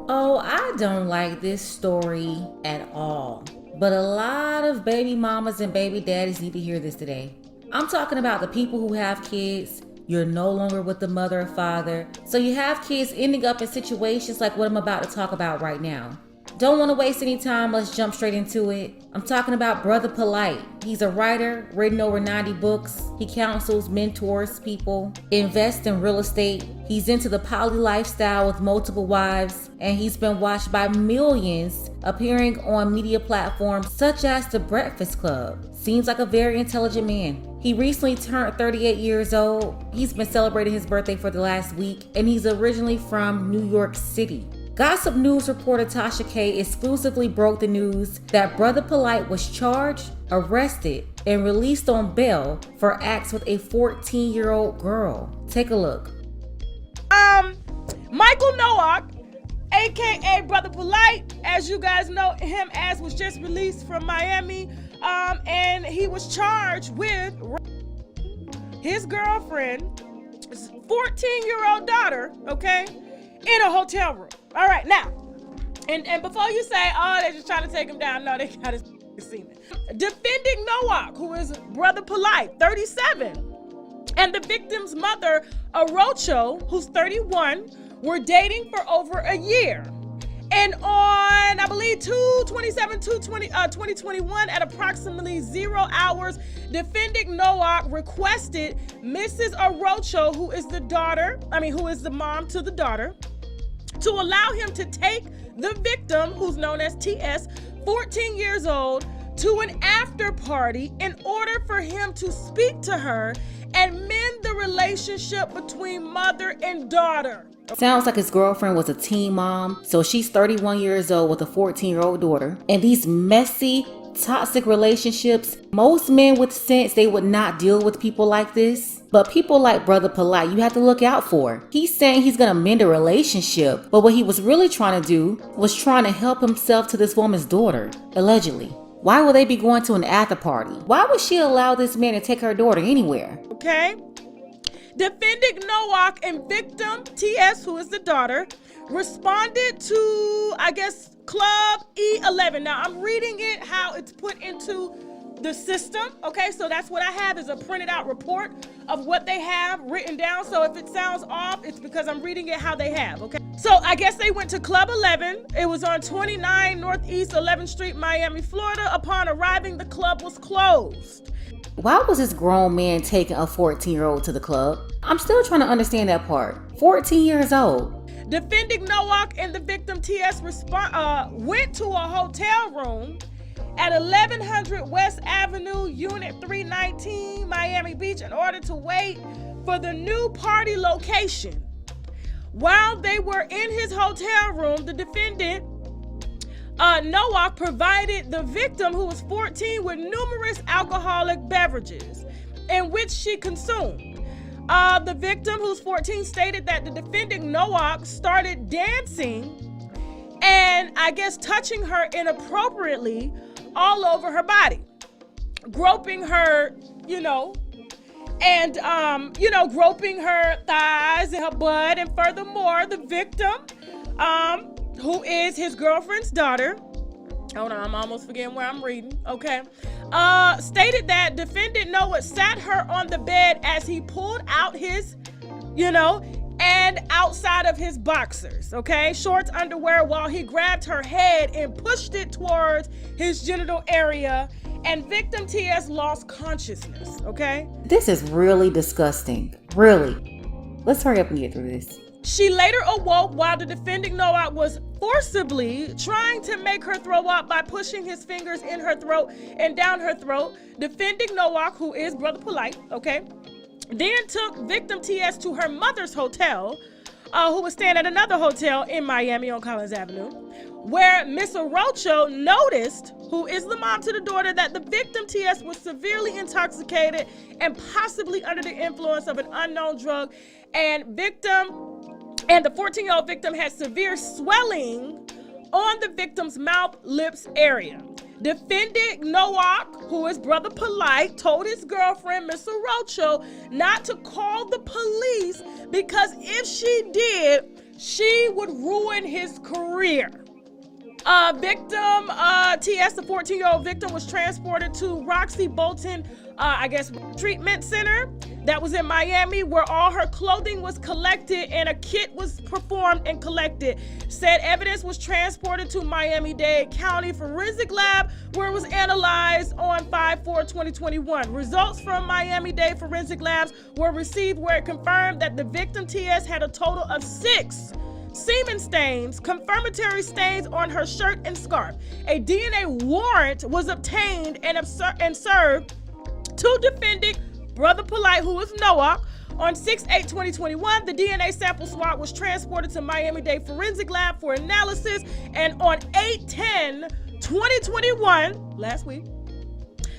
Oh, I don't like this story at all. But a lot of baby mamas and baby daddies need to hear this today. I'm talking about the people who have kids. You're no longer with the mother or father. So you have kids ending up in situations like what I'm about to talk about right now. Don't want to waste any time, let's jump straight into it. I'm talking about Brother Polight. He's a writer, written over 90 books. He counsels, mentors people, invests in real estate. He's into the poly lifestyle with multiple wives, and he's been watched by millions, appearing on media platforms such as The Breakfast Club. Seems like a very intelligent man. He recently turned 38 years old. He's been celebrating his birthday for the last week, and he's originally from New York City. Gossip News reporter Tasha K exclusively broke the news that Brother Polight was charged, arrested, and released on bail for acts with a 14-year-old girl. Take a look. Michael Nowak, aka Brother Polight, as you guys know him as, was just released from Miami, and he was charged with his girlfriend, 14-year-old daughter, okay, in a hotel room. All right, now, and before you say, oh, they're just trying to take him down, no, they got his semen. Defending Nowak, who is Brother Polight, 37, and the victim's mother, Arocho, who's 31, were dating for over a year. And on, I believe, 2021, at approximately 0 hours, defending Nowak requested Mrs. Arocho, who is the mom to the daughter, to allow him to take the victim, who's known as TS, 14 years old, to an after party in order for him to speak to her and mend the relationship between mother and daughter. Sounds like his girlfriend was a teen mom, so she's 31 years old with a 14-year-old daughter. And these messy, toxic relationships, most men with sense, they would not deal with people like this. But people like Brother Polight, you have to look out for. He's saying he's gonna mend a relationship, but what he was really trying to do was trying to help himself to this woman's daughter, allegedly. Why would they be going to an after party? Why would she allow this man to take her daughter anywhere? Okay. Defending Nowak and victim TS, who is the daughter, responded to, I guess, Club E11. Now, I'm reading it how it's put into the system. Okay, so that's what I have, is a printed out report of what they have written down. So if it sounds off, it's because I'm reading it how they have. Okay, so I guess they went to Club 11. It was on 29 Northeast 11th Street, Miami, Florida. Upon arriving, the club was closed. Why was this grown man taking a 14-year-old to the club? I'm still trying to understand that part. 14 years old. Defending Nowak and the victim TS went to a hotel room at 1100 West Avenue, Unit 319, Miami Beach, in order to wait for the new party location. While they were in his hotel room, the defendant, Nowak, provided the victim, who was 14, with numerous alcoholic beverages in which she consumed. The victim, who's 14, stated that the defendant Nowak started dancing and, I guess, touching her inappropriately all over her body, groping her, groping her thighs and her butt. And furthermore, the victim, who is his girlfriend's daughter, hold on, I'm almost forgetting where I'm reading, okay, stated that defendant Noah sat her on the bed as he pulled out his, and outside of his boxers, okay, shorts, underwear, while he grabbed her head and pushed it towards his genital area, and victim TS lost consciousness, okay? This is really disgusting, really. Let's hurry up and get through this. She later awoke while the defendant Noah was forcibly trying to make her throw up by pushing his fingers in her throat and down her throat. Defending Noah, who is Brother Polight, okay, then took victim TS to her mother's hotel, who was staying at another hotel in Miami on Collins Avenue, where Miss Arocho noticed, who is the mom to the daughter, that the victim TS was severely intoxicated and possibly under the influence of an unknown drug, and the 14-year-old victim had severe swelling on the victim's mouth, lips area. Defendant Nowak, who is Brother Polight, told his girlfriend, Miss Arocho, not to call the police because if she did, she would ruin his career. Victim, TS, the 14-year-old victim, was transported to Roxy Bolton, treatment center that was in Miami, where all her clothing was collected and a kit was performed and collected. Said evidence was transported to Miami-Dade County Forensic Lab, where it was analyzed on 5/4/2021. Results from Miami-Dade Forensic Labs were received, where it confirmed that the victim, TS, had a total of 6 semen stains, confirmatory stains on her shirt and scarf. A DNA warrant was obtained and served to defendant Brother Polight, who is Noah. On 6/8/2021, the DNA sample swab was transported to Miami-Dade Forensic Lab for analysis, and on 8/10/2021, last week,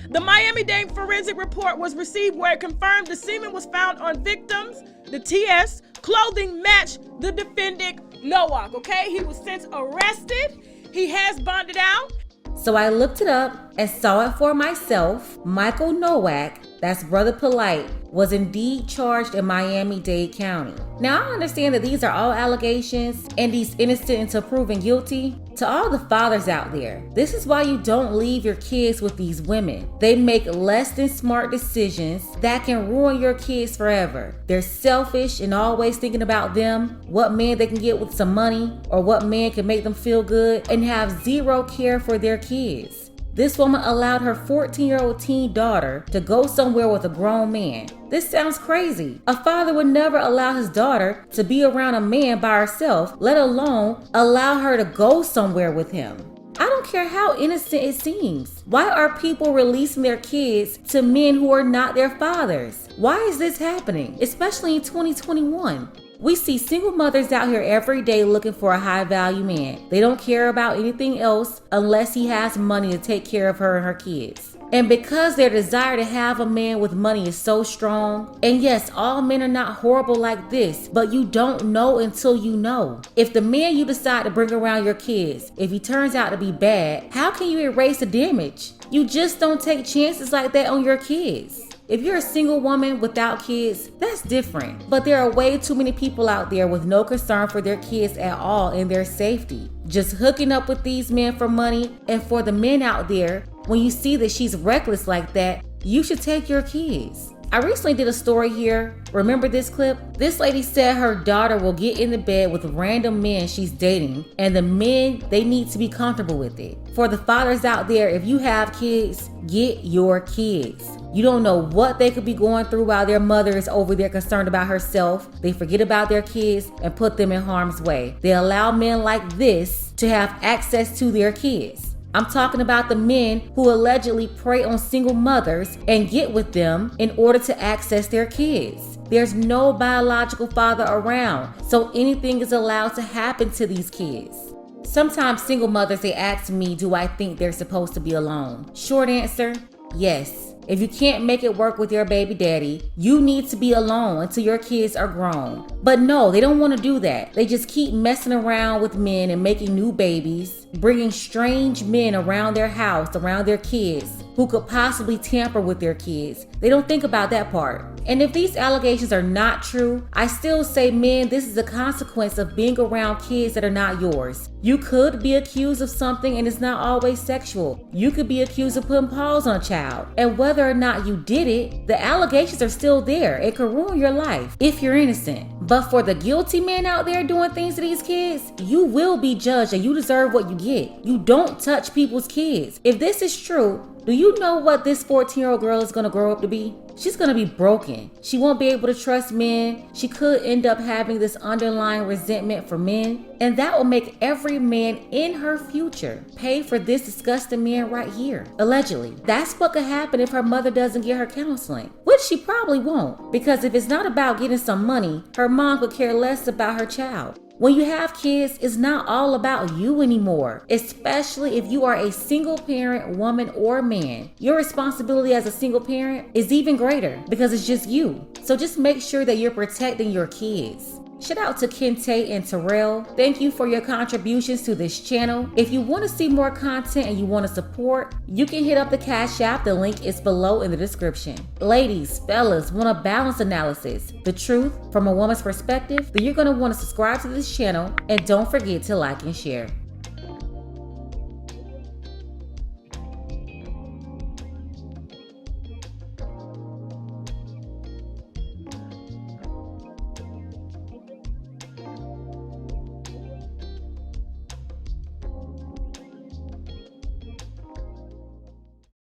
the Miami-Dade forensic report was received, where it confirmed the semen was found on victims. The TS clothing matched the defendant Noah. Okay, he was since arrested. He has bonded out. So I looked it up and saw it for myself. Michael Nowak, that's Brother Polight, was indeed charged in Miami-Dade County. Now, I understand that these are all allegations and he's innocent until proven guilty. To all the fathers out there, this is why you don't leave your kids with these women. They make less than smart decisions that can ruin your kids forever. They're selfish and always thinking about them, what man they can get with some money, or what man can make them feel good, and have zero care for their kids. This woman allowed her 14-year-old teen daughter to go somewhere with a grown man. This sounds crazy. A father would never allow his daughter to be around a man by herself, let alone allow her to go somewhere with him. I don't care how innocent it seems. Why are people releasing their kids to men who are not their fathers? Why is this happening, especially in 2021? We see single mothers out here every day looking for a high-value man. They don't care about anything else unless he has money to take care of her and her kids. And because their desire to have a man with money is so strong, and yes, all men are not horrible like this, but you don't know until you know. If the man you decide to bring around your kids, if he turns out to be bad, how can you erase the damage? You just don't take chances like that on your kids. If you're a single woman without kids, that's different. But there are way too many people out there with no concern for their kids at all and their safety, just hooking up with these men for money. And for the men out there, when you see that she's reckless like that, you should take your kids. I recently did a story here. Remember this clip? This lady said her daughter will get in the bed with random men she's dating, and the men, they need to be comfortable with it. For the fathers out there, if you have kids, get your kids. You don't know what they could be going through while their mother is over there concerned about herself. They forget about their kids and put them in harm's way. They allow men like this to have access to their kids. I'm talking about the men who allegedly prey on single mothers and get with them in order to access their kids. There's no biological father around, so anything is allowed to happen to these kids. Sometimes single mothers, they ask me, do I think they're supposed to be alone? Short answer, yes. If you can't make it work with your baby daddy, you need to be alone until your kids are grown. But no, they don't want to do that. They just keep messing around with men and making new babies, bringing strange men around their house, around their kids, who could possibly tamper with their kids. They don't think about that part. And if these allegations are not true, I still say, men, this is a consequence of being around kids that are not yours. You could be accused of something and it's not always sexual. You could be accused of putting paws on a child. And whether or not you did it, the allegations are still there. It could ruin your life if you're innocent. But for the guilty men out there doing things to these kids, you will be judged and you deserve what you get. You don't touch people's kids. If this is true, do you know what this 14-year-old girl is going to grow up to be? She's going to be broken. She won't be able to trust men. She could end up having this underlying resentment for men. And that will make every man in her future pay for this disgusting man right here. Allegedly. That's what could happen if her mother doesn't get her counseling. Which she probably won't. Because if it's not about getting some money, her mom could care less about her child. When you have kids, it's not all about you anymore, especially if you are a single parent, woman or man. Your responsibility as a single parent is even greater because it's just you. So just make sure that you're protecting your kids. Shout out to Kente and Terrell. Thank you for your contributions to this channel. If you want to see more content and you want to support, you can hit up the Cash App. The link is below in the description. Ladies, fellas, want a balanced analysis, the truth from a woman's perspective? Then you're going to want to subscribe to this channel and don't forget to like and share.